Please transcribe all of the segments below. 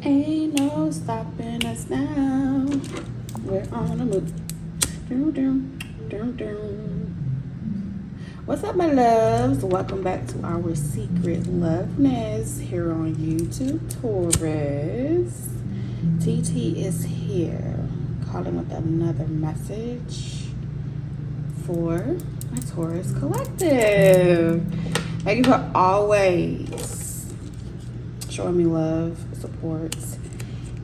Ain't no stopping us now. We're on the move. Doom, doom, doom, doom. What's up, my loves? Welcome back to our secret loveness here on YouTube, Taurus. TT is here, calling with another message for my Taurus collective. Thank you for always showing me love, support,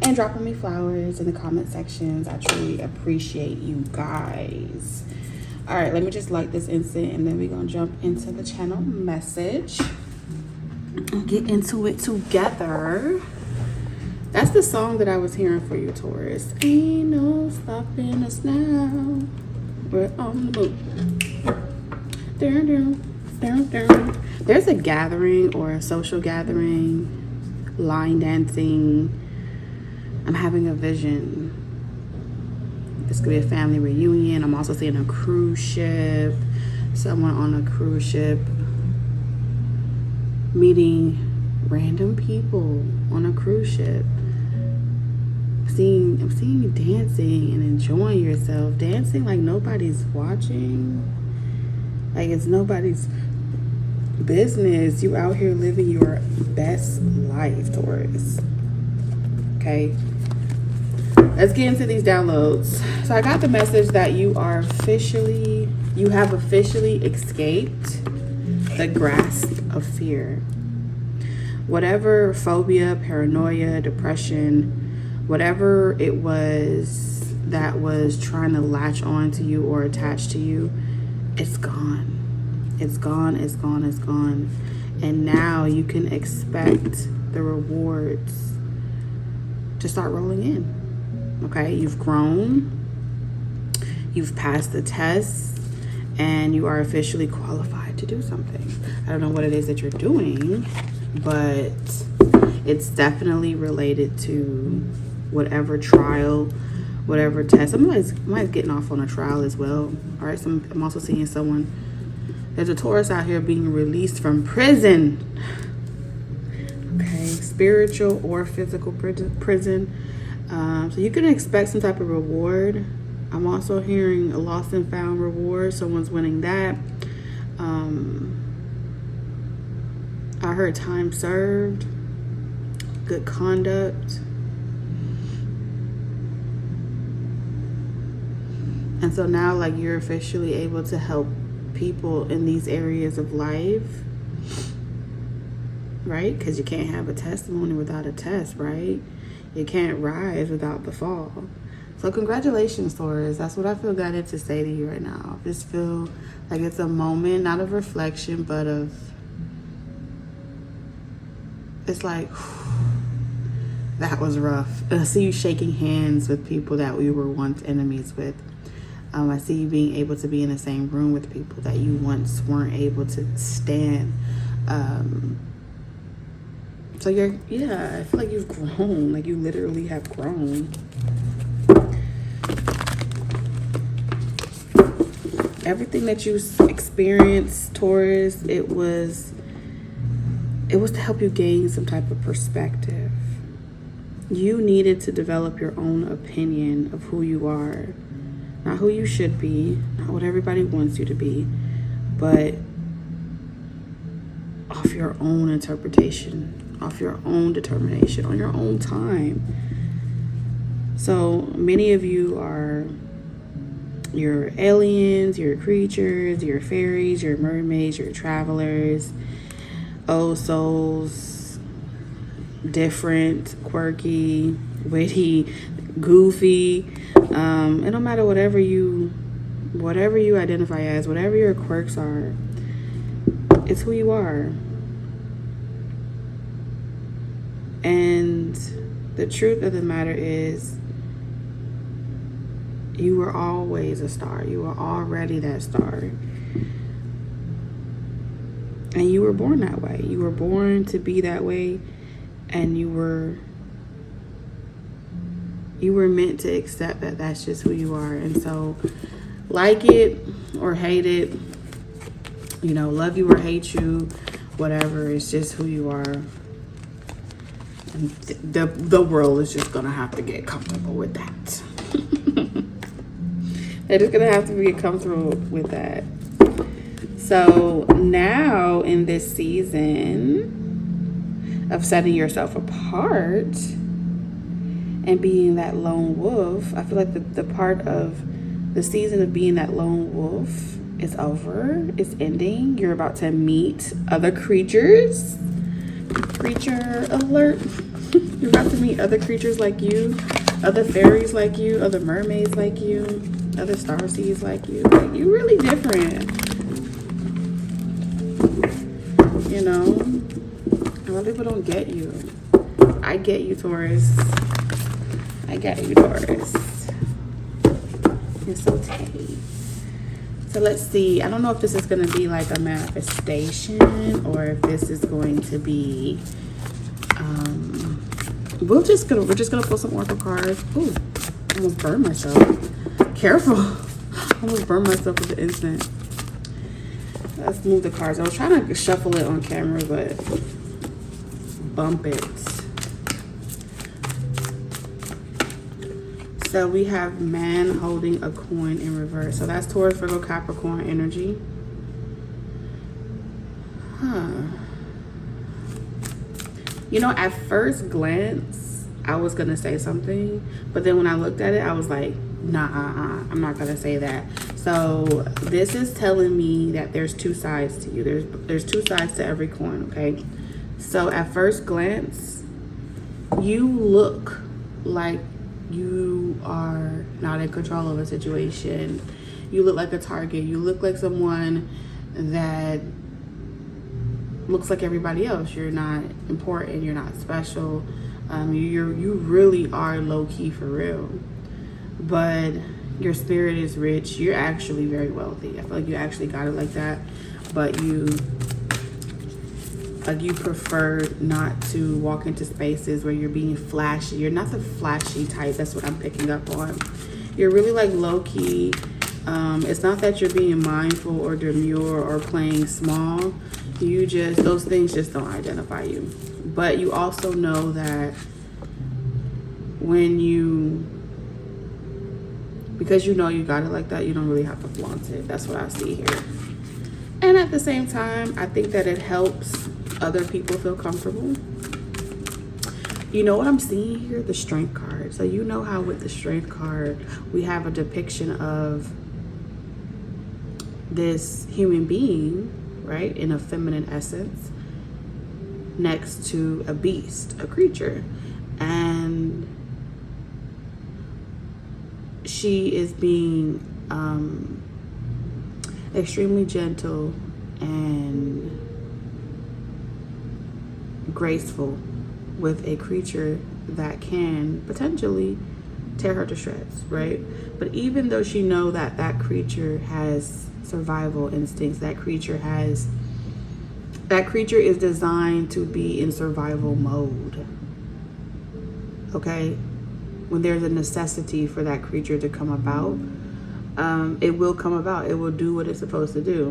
and dropping me flowers in the comment sections. I truly appreciate you guys. All right, let me just light this incense and then we're gonna jump into the channel message and get into it together. That's the song that I was hearing for you, Taurus. Ain't no stopping us now. We're on the move. Dun, dun, dun, dun. There's a gathering or a social gathering, line dancing. I'm having a vision. This could be a family reunion. I'm also seeing a cruise ship. Someone on a cruise ship meeting random people on a cruise ship. I'm seeing you dancing and enjoying yourself. Dancing like nobody's watching. Like it's nobody's business. You out here living your best life, Taurus. Okay. Let's get into these downloads. So I got the message that you have officially escaped the grasp of fear. Whatever phobia, paranoia, depression, whatever it was that was trying to latch on to you or attach to you, it's gone. It's gone, it's gone, it's gone. And now you can expect the rewards to start rolling in. Okay, you've grown, you've passed the test, and you are officially qualified to do something. I don't know what it is that you're doing, but it's definitely related to whatever trial, whatever test. Somebody's getting off on a trial as well. All right, so I'm also seeing someone. There's a Taurus out here being released from prison. Okay, spiritual or physical prison. So you can expect some type of reward. I'm also hearing a lost and found reward. Someone's winning that. I heard time served, good conduct. And so now like you're officially able to help people in these areas of life, right? Because you can't have a testimony without a test, right? You can't rise without the fall. So congratulations, Taurus. That's what I feel guided to say to you right now. I just feel like it's a moment, not of reflection, but of, it's like, that was rough. I see you shaking hands with people that we were once enemies with. I see you being able to be in the same room with people that you once weren't able to stand. So I feel like you've grown, like you literally have grown. Everything that you experienced, Taurus, it was to help you gain some type of perspective. You needed to develop your own opinion of who you are, not who you should be, not what everybody wants you to be, but off your own interpretation, off your own determination, on your own time. So many of you are your aliens, your creatures, your fairies, your mermaids, your travelers, old souls, different, quirky, witty, goofy. It don't matter whatever you identify as, whatever your quirks are, it's who you are. And the truth of the matter is, you were always a star. You were already that star. And you were born that way. You were born to be that way. And you were meant to accept that that's just who you are. And so, like it or hate it, love you or hate you, whatever, it's just who you are. the world is just gonna have to get comfortable with that. They're just gonna have to get comfortable with that. So now in this season of setting yourself apart and being that lone wolf, I feel like the part of the season of being that lone wolf is over. It's ending. You're about to meet other creatures. Creature alert. You're about to meet other creatures like you, other fairies like you, other mermaids like you, other starseeds like you. Like, you're really different. You know? A lot of people don't get you. I get you, Taurus. I get you, Taurus. You're so tame. So let's see. I don't know if this is going to be like a manifestation or if this is going to be we're just gonna pull some oracle cards. Ooh, almost burned myself. Careful. Almost burned myself with the incense. Let's move the cards. I was trying to shuffle it on camera, but bump it. So we have man holding a coin in reverse. So that's Taurus, Virgo, Capricorn energy. You know, at first glance, I was going to say something. But then when I looked at it, I was like, nah, I'm not going to say that. So this is telling me that there's two sides to you. There's two sides to every coin, okay? So at first glance, you look like you are not in control of a situation. You look like a target. You look like someone that looks like everybody else. You're not important. You're not special. You really are low key for real. But your spirit is rich. You're actually very wealthy. I feel like you actually got it like that. But you prefer not to walk into spaces where you're being flashy. You're not the flashy type. That's what I'm picking up on. You're really like low key. It's not that you're being mindful or demure or playing small. Those things just don't identify you. But you also know that because you know you got it like that, you don't really have to flaunt it. That's what I see here. And at the same time, I think that it helps other people feel comfortable. You know what I'm seeing here? The Strength card. So you know how with the Strength card, we have a depiction of this human being, right, in a feminine essence, next to a beast, a creature. And she is being extremely gentle and graceful with a creature that can potentially tear her to shreds, right? But even though she know that that creature has survival instincts, that creature is designed to be in survival mode, okay? When there's a necessity for that creature to come about, it will come about. It will do what it's supposed to do.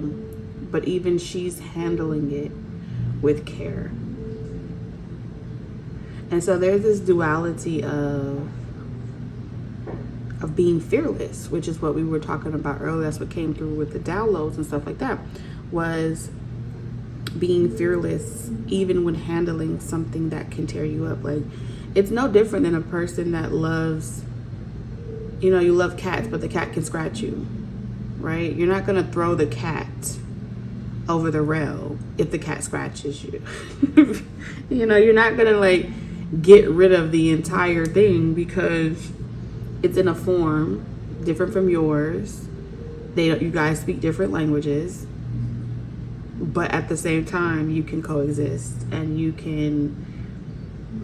But even she's handling it with care. And so there's this duality of being fearless, which is what we were talking about earlier. That's what came through with the downloads and stuff like that, was being fearless even when handling something that can tear you up. Like, it's no different than a person that loves, you know, you love cats, but the cat can scratch you, right? You're not going to throw the cat over the rail if the cat scratches you. You know, you're not going to like get rid of the entire thing because it's in a form different from yours. You guys speak different languages, but at the same time, you can coexist and you can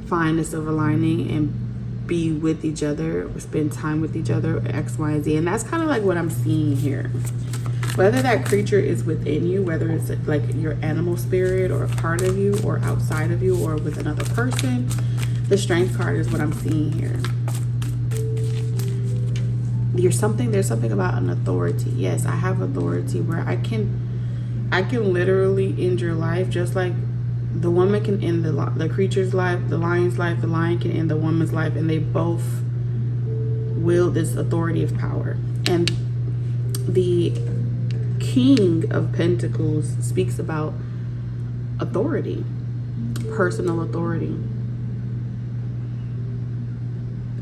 find a silver lining and be with each other or spend time with each other, X, Y, and Z. And that's kind of like what I'm seeing here. Whether that creature is within you, whether it's like your animal spirit or a part of you or outside of you or with another person, the Strength card is what I'm seeing here. There's something about an authority. Yes, I have authority where I can literally end your life, just like the woman can end the creature's life, the lion's life, the lion can end the woman's life, and they both wield this authority of power. And the King of Pentacles speaks about authority, personal authority.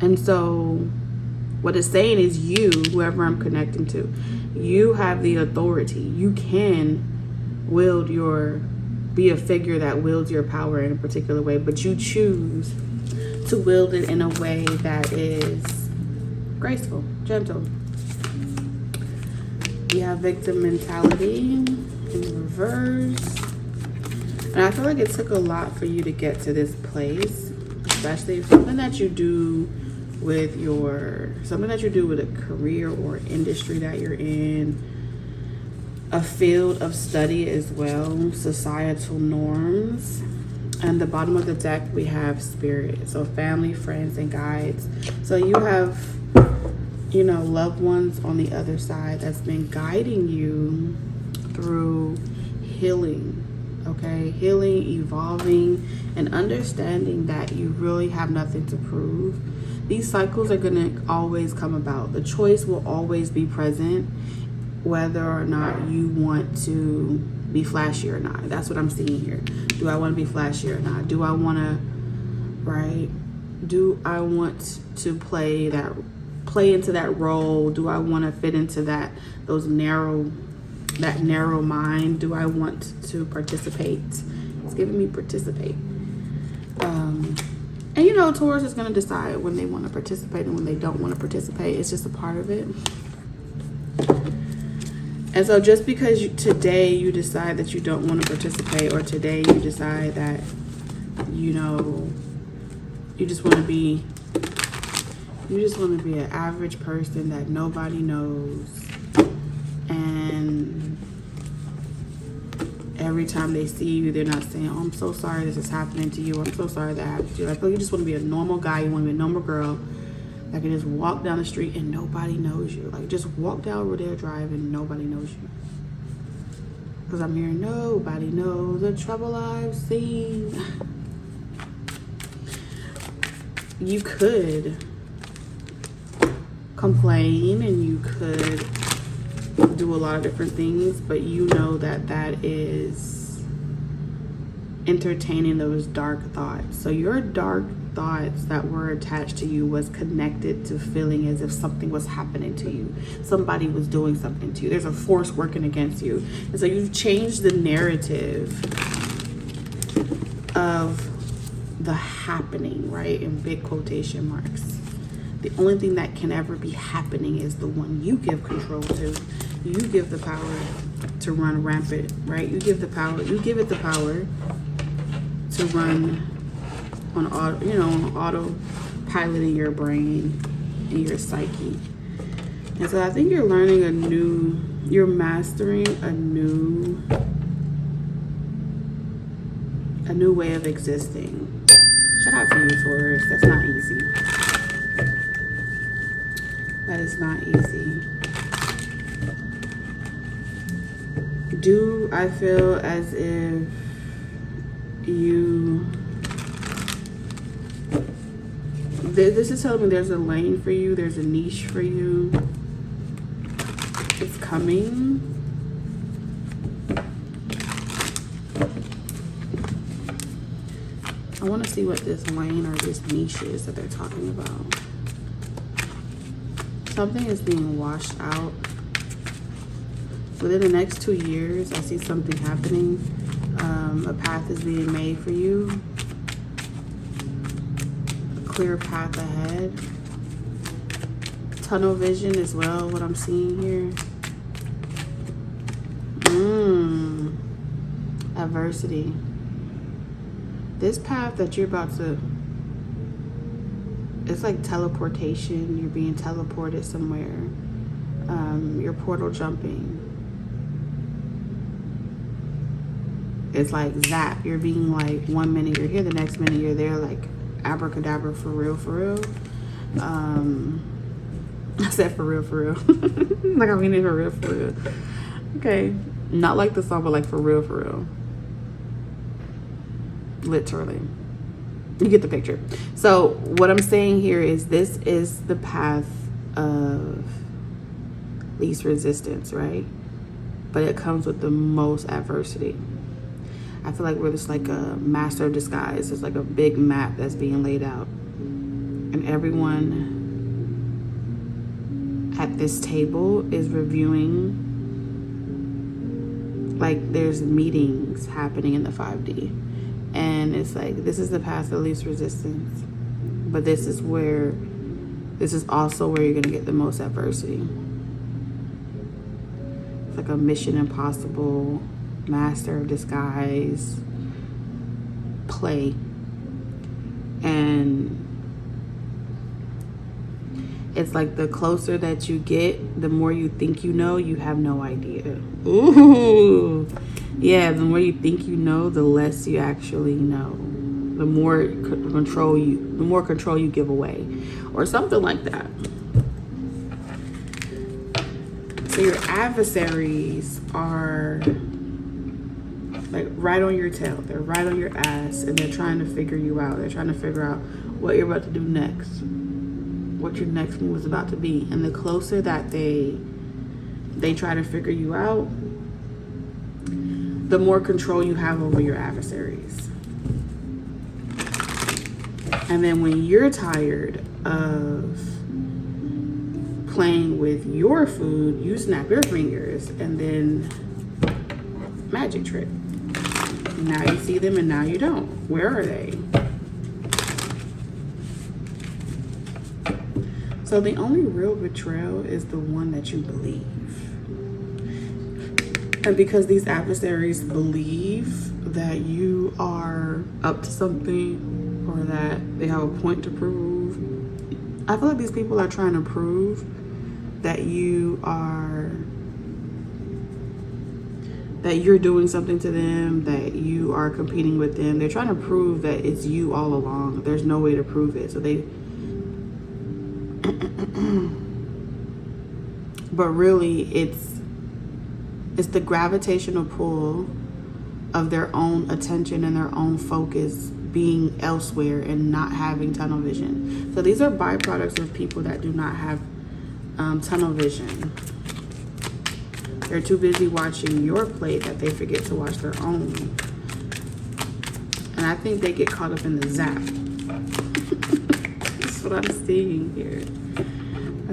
And so what it's saying is, you, whoever I'm connecting to, you have the authority. You can be a figure that wields your power in a particular way, but you choose to wield it in a way that is graceful, gentle. We have victim mentality in reverse. And I feel like it took a lot for you to get to this place, especially something that you do with a career or industry that you're in, a field of study as well, societal norms. And the bottom of the deck, we have spirit, so family, friends, and guides. So you have, loved ones on the other side that's been guiding you through healing. Okay, healing, evolving, and understanding that you really have nothing to prove. These cycles are going to always come about. The choice will always be present, whether or not you want to be flashy or not. That's what I'm seeing here. Do I want to be flashy or not? Do I want to play into that role? Do I want to fit into that narrow mind? Do I want to participate? It's giving me participate. And Taurus is going to decide when they want to participate and when they don't want to participate. It's just a part of it. And so just because today you decide that you don't want to participate, or today you decide that you just want to be an average person that nobody knows, and every time they see you, they're not saying, "Oh, I'm so sorry this is happening to you. I'm so sorry that happened to you." I feel you just want to be a normal guy. You want to be a normal girl that can just walk down the street and nobody knows you. Like, just walk down Rodeo Drive and nobody knows you. Because I'm hearing, nobody knows the trouble I've seen. You could complain and you could do a lot of different things, but you know that is entertaining those dark thoughts. So your dark thoughts that were attached to you was connected to feeling as if something was happening to you. Somebody was doing something to you. There's a force working against you. And so you've changed the narrative of the happening, right? In big quotation marks. The only thing that can ever be happening is the one you give control to. You give the power to run rampant, right? You give it the power to run on autopilot in your brain and your psyche. And so I think you're mastering a new way of existing. Shout out to you, Taurus. That's not easy. That is not easy. Do I feel as if this is telling me there's a lane for you, there's a niche for you. It's coming. I want to see what this lane or this niche is that they're talking about. Something is being washed out. Within the next 2 years, I see something happening. A path is being made for you. A clear path ahead. Tunnel vision as well, what I'm seeing here. Adversity. This path that you're about to, it's like teleportation. You're being teleported somewhere. You're portal jumping. It's like zap. You're being like, 1 minute you're here, the next minute you're there, like abracadabra, for real, for real. I said for real, for real. Like I mean it for real, for real. Okay. Not like the song, but like for real, for real. literally. You get the picture. So what I'm saying here is this is the path of least resistance, right? But it comes with the most adversity. I feel like we're just like a master of disguise. It's like a big map that's being laid out. And everyone at this table is reviewing, like there's meetings happening in the 5D. And it's like, this is the path of least resistance. But this is also where you're gonna get the most adversity. It's like a Mission Impossible, master of disguise play. And it's like the closer that you get, the more you think you know, you have no idea. Ooh. Yeah, the more you think you know, the less you actually know. The more control you give away. Or something like that. So your adversaries are like right on your tail. They're right on your ass, and they're trying to figure you out. They're trying to figure out what you're about to do next, what your next move is about to be. And the closer that they try to figure you out, the more control you have over your adversaries. And then when you're tired of playing with your food, you snap your fingers and then magic trick. Now you see them and now you don't. Where are they? So the only real betrayal is the one that you believe. And because these adversaries believe that you are up to something or that they have a point to prove, I feel like these people are trying to prove that you're doing something to them, that you are competing with them. They're trying to prove that it's you all along. There's no way to prove it. So but really it's the gravitational pull of their own attention and their own focus being elsewhere and not having tunnel vision. So these are byproducts of people that do not have tunnel vision. They're too busy watching your plate that they forget to watch their own. And I think they get caught up in the zap. That's what I'm seeing here.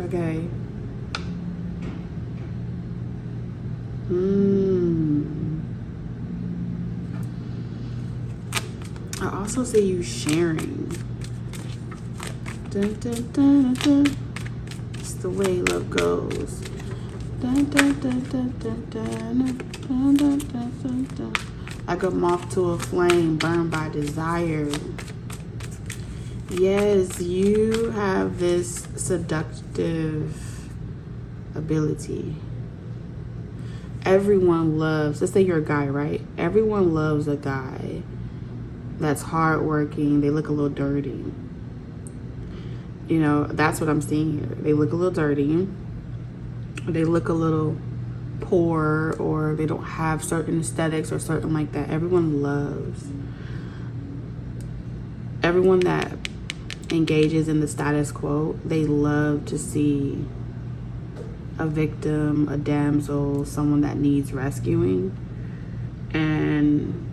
Okay. I also see you sharing. Dun, dun, dun, dun. It's the way love goes. Dun, dun, dun, dun, dun, dun, dun, dun, dun, dun, dun. Like a moth to a flame, burned by desire. Yes, you have this seductive ability. Everyone loves, let's say you're a guy, right? Everyone loves a guy that's hardworking. They look a little dirty. You know, that's what I'm seeing here. They look a little dirty. They look a little poor, or they don't have certain aesthetics or certain like that. Everyone that engages in the status quo, they love to see a victim, a damsel, someone that needs rescuing. And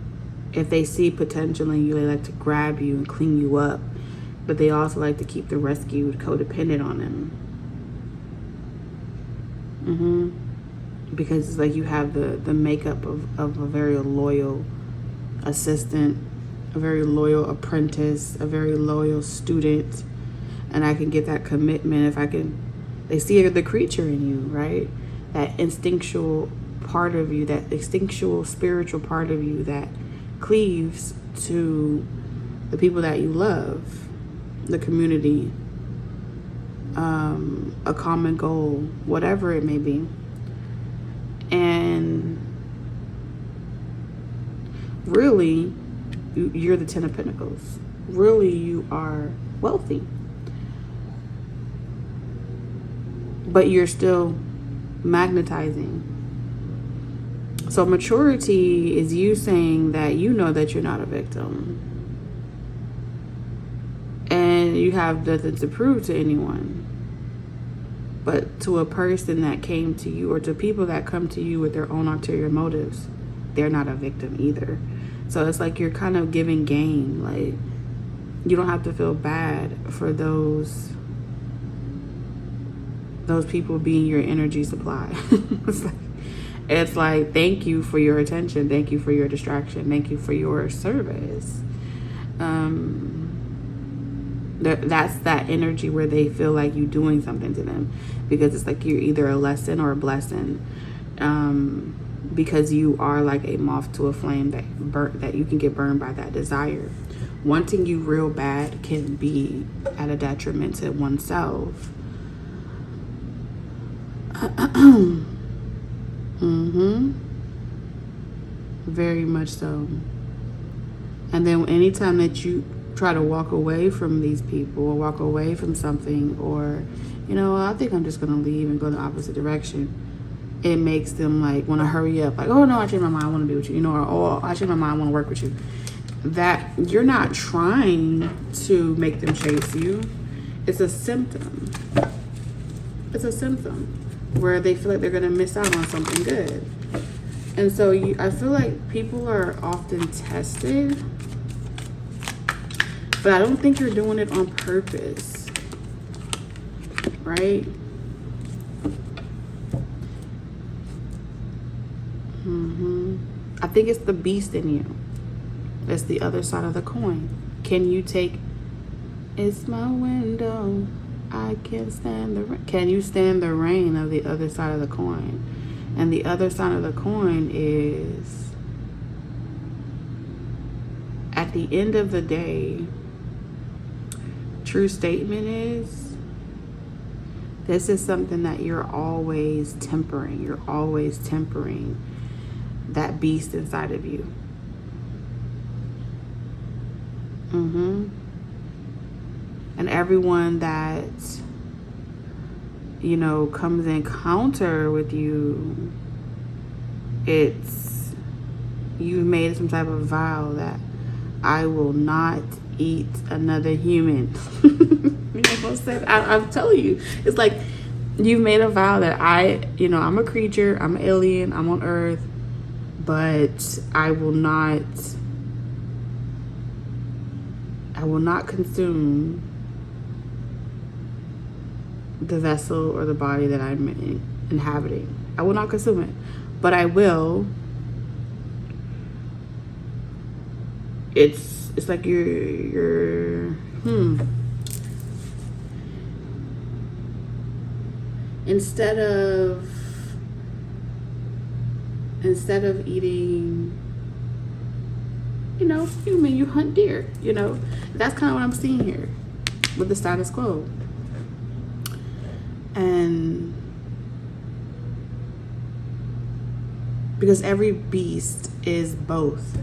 if they see potential in you, they like to grab you and clean you up. But they also like to keep the rescued codependent on them. Because it's like you have the makeup of a very loyal assistant, a very loyal apprentice, a very loyal student. And I can get that commitment if I can. They see the creature in you, right? That instinctual part of you, that instinctual spiritual part of you that cleaves to the people that you love, the community, a common goal, whatever it may be. And really, you're the 10 of Pentacles. Really, you are wealthy. But you're still magnetizing. So maturity is you saying that you know that you're not a victim. and you have nothing to prove to anyone. But to a person that came to you, or to people that come to you with their own ulterior motives, they're not a victim either. So it's like you're kind of giving game. Like, you don't have to feel bad for those people being your energy supply. It's like, thank you for your attention. Thank you for your distraction. Thank you for your service. That's that energy where they feel like you doing something to them, because it's like you're either a lesson or a blessing, because you are like a moth to a flame that you can get burned by that desire. Wanting you real bad can be at a detriment to oneself. Very much so. And then anytime that you try to walk away from these people, or walk away from something, or, I think I'm just going to leave and go the opposite direction, it makes them like want to hurry up. Like, oh no, I changed my mind, I want to be with you, or oh, I changed my mind, I want to work with you. That you're not trying to make them chase you. It's a symptom. It's a symptom where they feel like they're going to miss out on something good. And so I feel like people are often tested, but I don't think you're doing it on purpose, right? I think it's the beast in you. That's the other side of the coin. Can you take, it's my window, I can stand the rain. Can you stand the rain of the other side of the coin? And the other side of the coin is, at the end of the day, true statement is, this is something that you're always tempering. You're always tempering that beast inside of you. And everyone that, comes in counter with you, you've made some type of vow that I will not eat another human. I'm telling you, it's like you've made a vow that I'm a creature, I'm an alien, I'm on Earth, but I will not consume the vessel or the body that I'm inhabiting. I will not consume it, but I will. It's like you're instead of eating, human, you hunt deer. That's kind of what I'm seeing here with the status quo. And because every beast is both.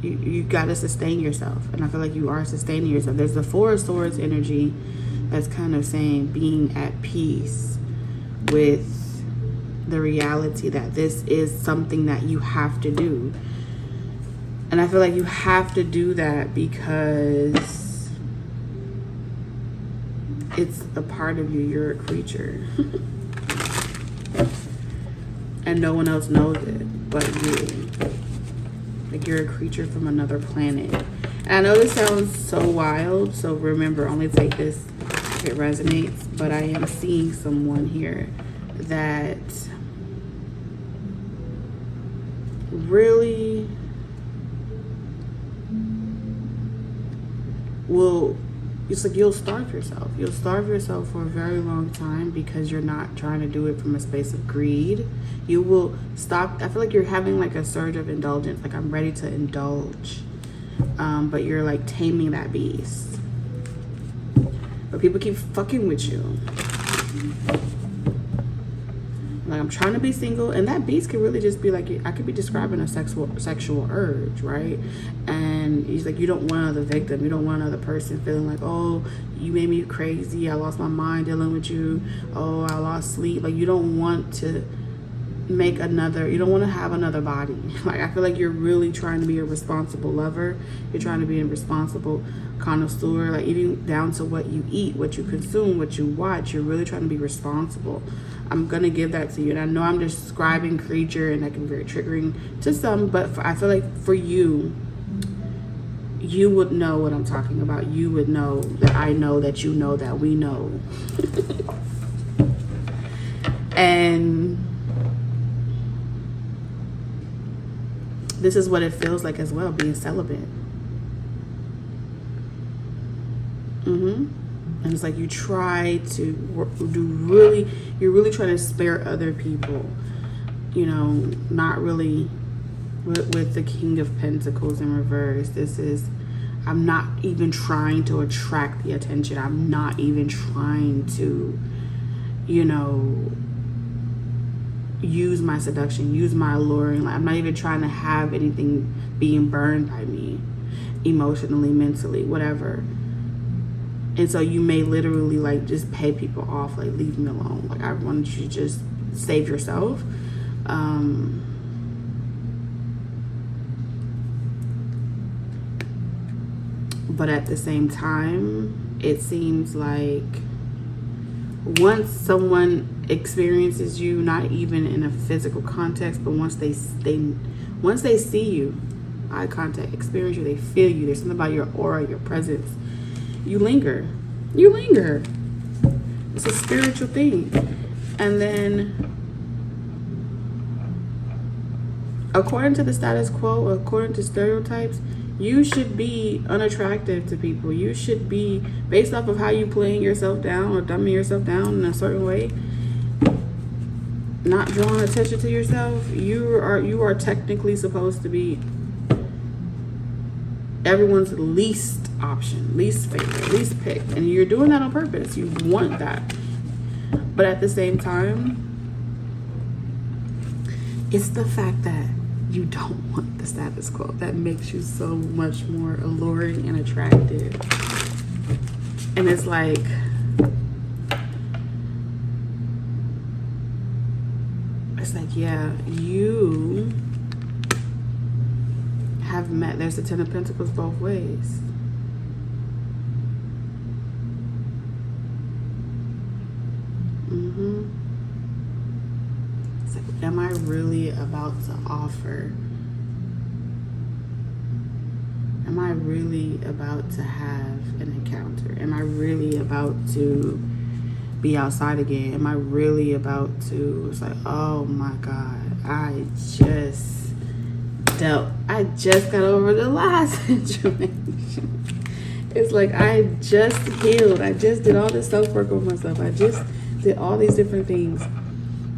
You got to sustain yourself, and I feel like you are sustaining yourself. There's the Four of Swords energy that's kind of saying being at peace with the reality that this is something that you have to do. And I feel like you have to do that because it's a part of you. You're a creature. And no one else knows it but you. Like, you're a creature from another planet. And I know this sounds so wild, so remember, only take this if it resonates. But I am seeing someone here that really will, it's like you'll starve yourself. You'll starve yourself for a very long time because you're not trying to do it from a space of greed. You will stop. I feel like you're having like a surge of indulgence. Like, I'm ready to indulge. But you're like taming that beast. But people keep fucking with you. Like, I'm trying to be single, and that beast could really just be like, I could be describing a sexual urge, right? And he's like, you don't want another victim. You don't want another person feeling like, oh, you made me crazy. I lost my mind dealing with you. Oh, I lost sleep. Like, you don't want to you don't want to have another body. Like, I feel like you're really trying to be a responsible lover. You're trying to be a responsible connoisseur, like even down to what you eat, what you consume, what you watch. You're really trying to be responsible. I'm gonna give that to you, and I know I'm describing creature, and that can be very triggering to some, but I feel like for you, you would know what I'm talking about. You would know that I know that you know that we know. And this is what it feels like as well, being celibate. And it's like you try to you're really trying to spare other people, you know, not really with the King of Pentacles in reverse. This is, I'm not even trying to attract the attention. I'm not even trying to, you know, use my seduction, use my alluring. Like, I'm not even trying to have anything being burned by me emotionally, mentally, whatever. And so you may literally like just pay people off, like leave me alone. Like, I want you to just save yourself. But at the same time, it seems like once someone experiences you, not even in a physical context, but once they see you, eye contact, experience you, they feel you, there's something about your aura, your presence, you linger. It's a spiritual thing. And then according to the status quo, according to stereotypes, you should be unattractive to people. You should be, based off of how you playing yourself down or dumbing yourself down in a certain way, not drawing attention to yourself. You are technically supposed to be everyone's least option, least favorite, least pick. And you're doing that on purpose. You want that. But at the same time, it's the fact that you don't want the status quo that makes you so much more alluring and attractive. And it's like, yeah, you have met, there's the Ten of Pentacles both ways. It's like, am I really about to offer? Am I really about to have an encounter? Am I really about to be outside again? Am I really about to, it's like, oh my God, I just got over the last situation. It's like, I just healed. I just did all this self-work on myself. I just did all these different things.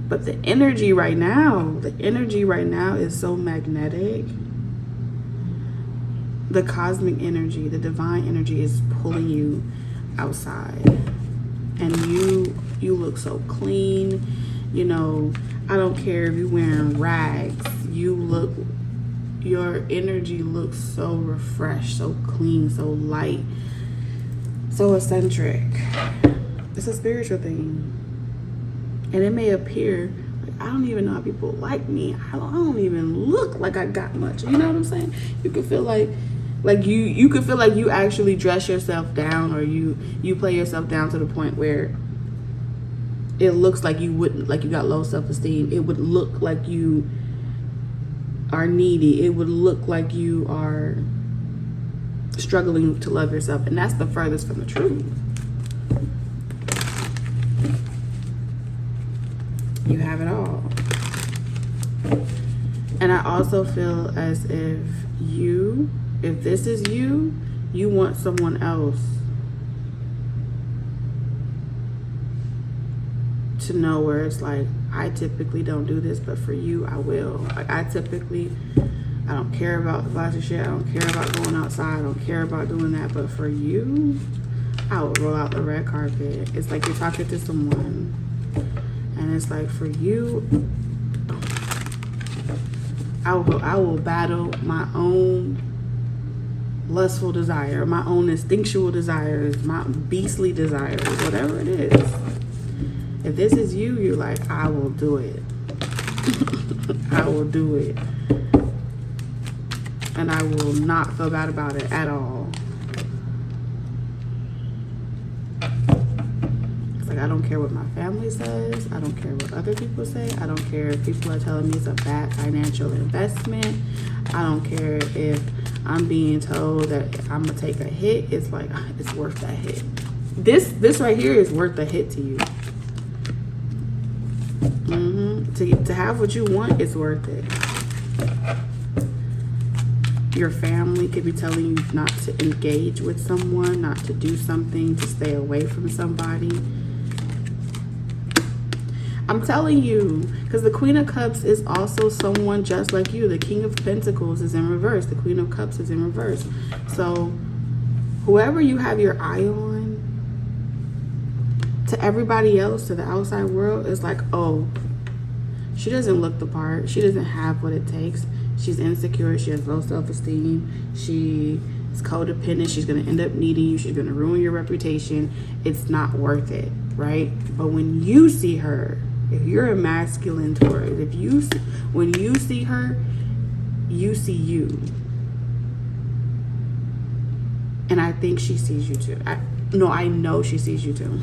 But the energy right now is so magnetic. The cosmic energy, the divine energy is pulling you outside. And you look so clean. You know, I don't care if you're wearing rags. Your energy looks so refreshed, so clean, so light, so eccentric. It's a spiritual thing. And it may appear like, I don't even know how people like me. I don't even look like I got much. You know what I'm saying? You could feel like you could feel like you actually dress yourself down, or you play yourself down to the point where it looks like you wouldn't, like you got low self-esteem. It would look like you are needy. It would look like you are struggling to love yourself, and that's the furthest from the truth. You have it all. And I also feel as if this is you want someone else to know, where it's like, I typically don't do this, but for you, I will. Like, I don't care about the flashy shit. I don't care about going outside. I don't care about doing that. But for you, I will roll out the red carpet. It's like you're talking to someone, and it's like, for you, I will battle my own lustful desire, my own instinctual desires, my beastly desires, whatever it is. If this is you, you're like, I will do it. I will do it. And I will not feel bad about it at all. It's like, I don't care what my family says. I don't care what other people say. I don't care if people are telling me it's a bad financial investment. I don't care if I'm being told that I'm gonna take a hit. It's like, it's worth that hit. This right here is worth the hit to you. To have what you want, it's worth it. Your family could be telling you not to engage with someone, not to do something, to stay away from somebody. I'm telling you, because the Queen of Cups is also someone just like you. The King of Pentacles is in reverse. The Queen of Cups is in reverse. So whoever you have your eye on, to everybody else, to the outside world, is like, oh, she doesn't look the part. She doesn't have what it takes. She's insecure. She has low self-esteem. She is codependent. She's going to end up needing you. She's going to ruin your reputation. It's not worth it, right? But when you see her, if you're a masculine Taurus, when you see her, you see you. And I think she sees you too. I know she sees you too.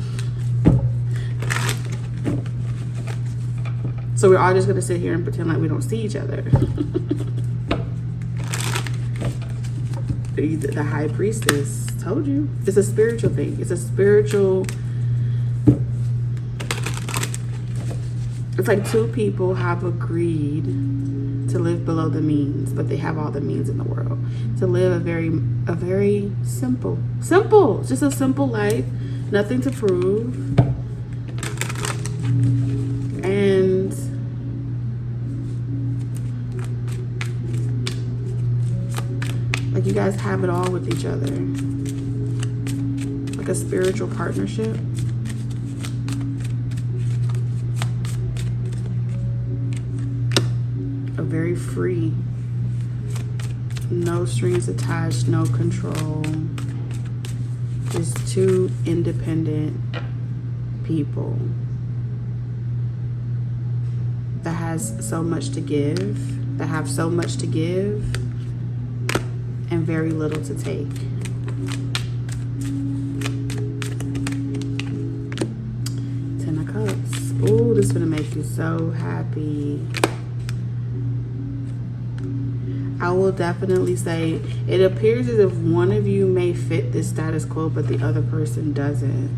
So we're all just going to sit here and pretend like we don't see each other. The High Priestess told you. It's a spiritual thing. It's a spiritual... It's like two people have agreed to live below the means, but they have all the means in the world. To live a very simple, just a simple life, nothing to prove. And like you guys have it all with each other. Like a spiritual partnership. Very free, no strings attached, no control, just two independent people that has so much to give, that have so much to give and very little to take. Ten of Cups. Ooh, this is gonna make you so happy. I will definitely say it appears as if one of you may fit this status quo, but the other person doesn't.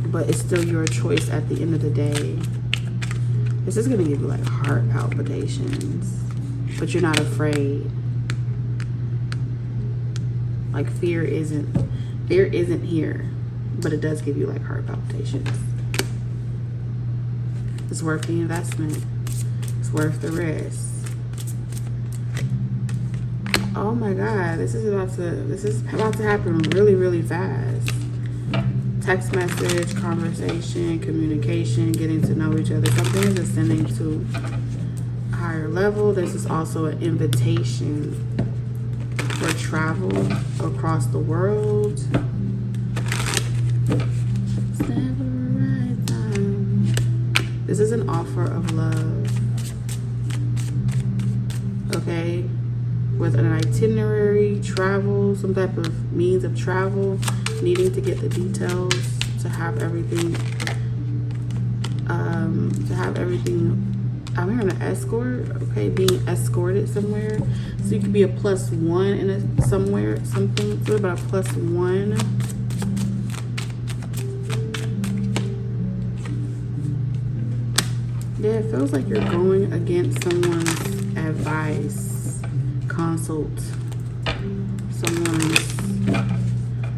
But it's still your choice at the end of the day. This is going to give you like heart palpitations, but you're not afraid. Like fear isn't here, but it does give you like heart palpitations. It's worth the investment. It's worth the risk. Oh my God, this is about to happen really, really fast. Text message, conversation, communication, getting to know each other. Something is ascending to a higher level. This is also an invitation for travel across the world. It's never the right time. This is an offer of love. Okay? With an itinerary, travel, some type of means of travel, needing to get the details, to have everything, I'm hearing an escort, okay, being escorted somewhere. So you could be a +1 in something, so about a +1. Yeah, it feels like you're going against someone's advice. Consult someone's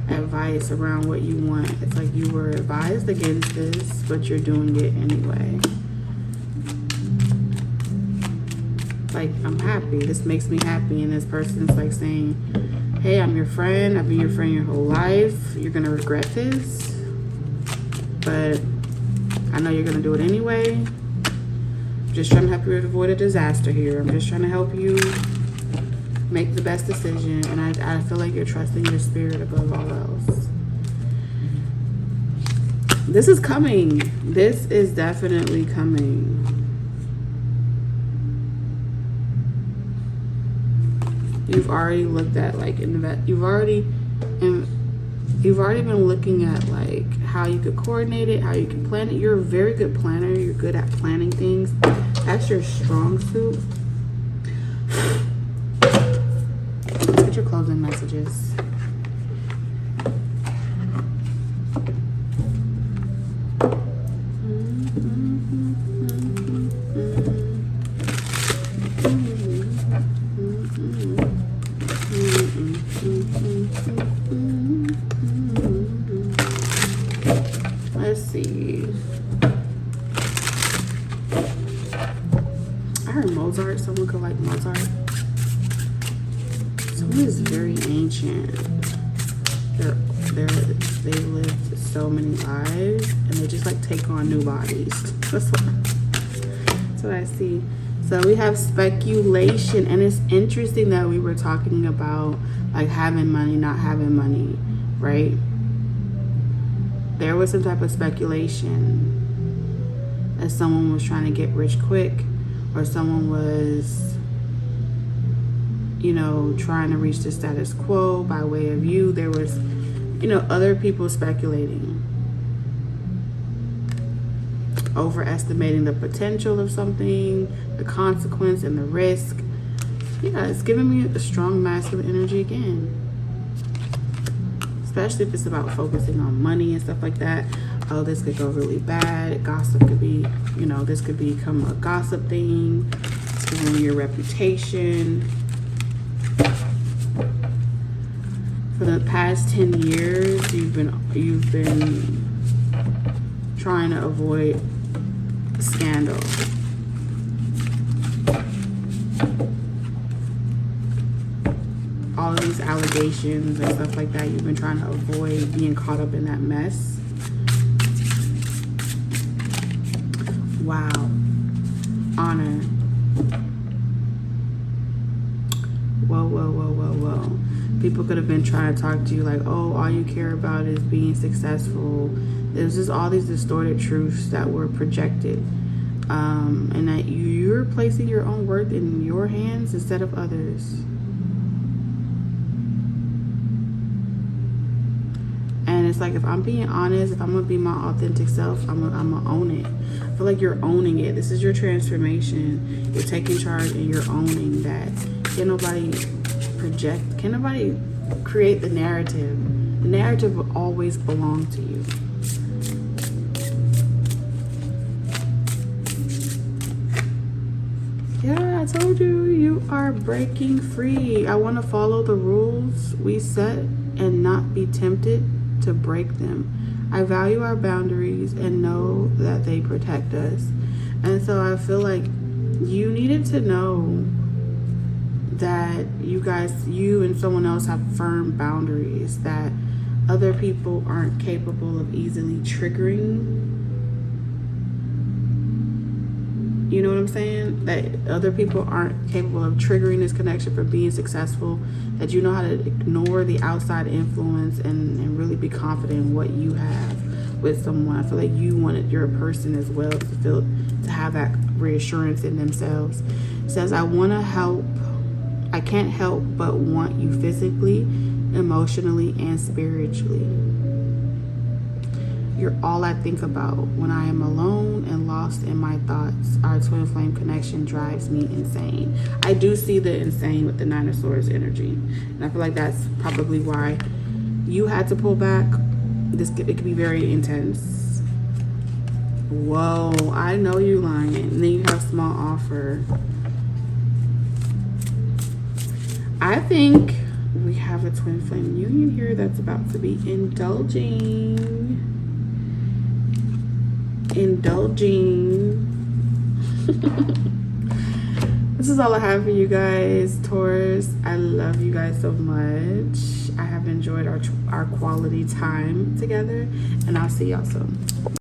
advice around what you want. It's like you were advised against this, but you're doing it anyway. Like, I'm happy. This makes me happy. And this person's like saying, hey, I'm your friend. I've been your friend your whole life. You're going to regret this, but I know you're going to do it anyway. I'm just trying to help you avoid a disaster here. I'm just trying to help you make the best decision, and I feel like you're trusting your spirit above all else. This is coming. This is definitely coming. You've already looked at like you've already been looking at like how you could coordinate it, how you can plan it. You're a very good planner. You're good at planning things. That's your strong suit. Let's get your closing messages. Let's see. I heard Mozart. Someone could like Mozart. Someone is very ancient. They lived so many lives, and they just like take on new bodies. That's what I see. So we have speculation, and it's interesting that we were talking about like having money, not having money, right? There was some type of speculation that someone was trying to get rich quick, or someone was, you know, trying to reach the status quo by way of you. There was, you know, other people speculating, overestimating the potential of something, the consequence and the risk. Yeah, it's giving me a strong masculine energy again. Especially if it's about focusing on money and stuff like that. Oh, this could go really bad. Gossip could be, you know, this could become a gossip thing. It's gonna ruin your reputation. For the past 10 years, you've been trying to avoid scandal. All of these allegations and stuff like that, you've been trying to avoid being caught up in that mess. Wow. Honor. Whoa, whoa, whoa, whoa, whoa. People could have been trying to talk to you like, oh, all you care about is being successful. There's just all these distorted truths that were projected. And that you're placing your own worth in your hands instead of others. And it's like, if I'm being honest, if I'm gonna be my authentic self, I'm gonna own it. I feel like you're owning it. This is your transformation. You're taking charge and you're owning that. Can't nobody project, can't nobody create the narrative. The narrative will always belong to you. Yeah, I told you, you are breaking free. I want to follow the rules we set and not be tempted to break them. I value our boundaries and know that they protect us. And so I feel like you needed to know that you and someone else have firm boundaries, that other people aren't capable of easily triggering. You know what I'm saying? That other people aren't capable of triggering this connection for being successful. That you know how to ignore the outside influence and really be confident in what you have with someone. I feel like you wanted your person as well to have that reassurance in themselves. It says, I want to help. I can't help but want you physically, emotionally, and spiritually. You're all I think about when I am alone and lost in my thoughts. Our twin flame connection drives me insane. I do see the insane with the Nine of Swords energy. And I feel like that's probably why you had to pull back. It could be very intense. Whoa, I know you lying. And then you have small offer. I think we have a twin flame union here that's about to be indulging. This is all I have for you guys, Taurus. I love you guys so much. I have enjoyed our quality time together, and I'll see y'all soon.